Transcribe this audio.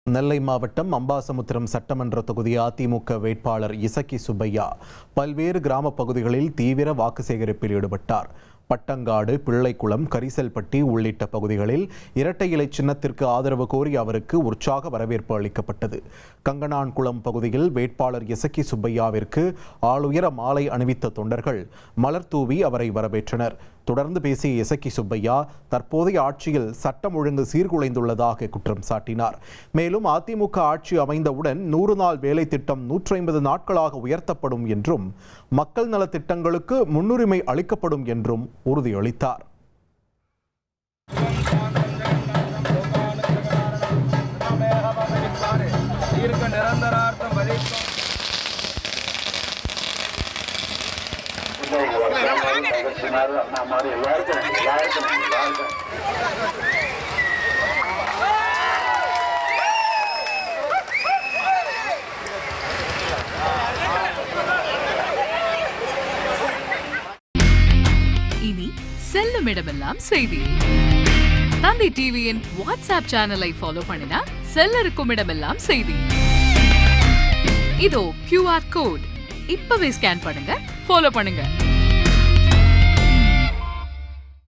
நெல்லை மாவட்டம் அம்பாசமுத்திரம் சட்டமன்ற தொகுதி அதிமுக வேட்பாளர் இசக்கி சுப்பையா பல்வேறு கிராம பகுதிகளில் தீவிர வாக்கு சேகரிப்பில் ஈடுபட்டார். பட்டங்காடு, பிள்ளைக்குளம், கரிசல்பட்டி உள்ளிட்ட பகுதிகளில் இரட்டை இலை சின்னத்திற்கு ஆதரவு கோரி அவருக்கு உற்சாக வரவேற்பு அளிக்கப்பட்டது. கங்கனான்குளம் பகுதியில் வேட்பாளர் இசக்கி சுப்பையாவிற்கு ஆளுயர மாலை அணிவித்த தொண்டர்கள் மலர் தூவி அவரை வரவேற்றனர். தொடர்ந்து பேசிய இசக்கி சுப்பையா தற்போதைய ஆட்சியில் சட்டம் ஒழுங்கு சீர்குலைந்துள்ளதாக குற்றம் சாட்டினார். மேலும் அதிமுக ஆட்சி அமைந்தவுடன் 100 நாள் வேலை திட்டம் 150 நாட்களாக உயர்த்தப்படும் என்றும் மக்கள் நல திட்டங்களுக்கு முன்னுரிமை அளிக்கப்படும் என்றும் உறுதியளித்தார். இனி செல்லும் இடமெல்லாம் செய்தி. தந்தை டிவியின் வாட்ஸ்அப் சேனலை ஃபாலோ பண்ணினா செல்ல இருக்கும் இடமெல்லாம் செய்தி. இதோ QR கோட் இப்பவே ஸ்கேன் பண்ணுங்க, ஃபாலோ பண்ணுங்க.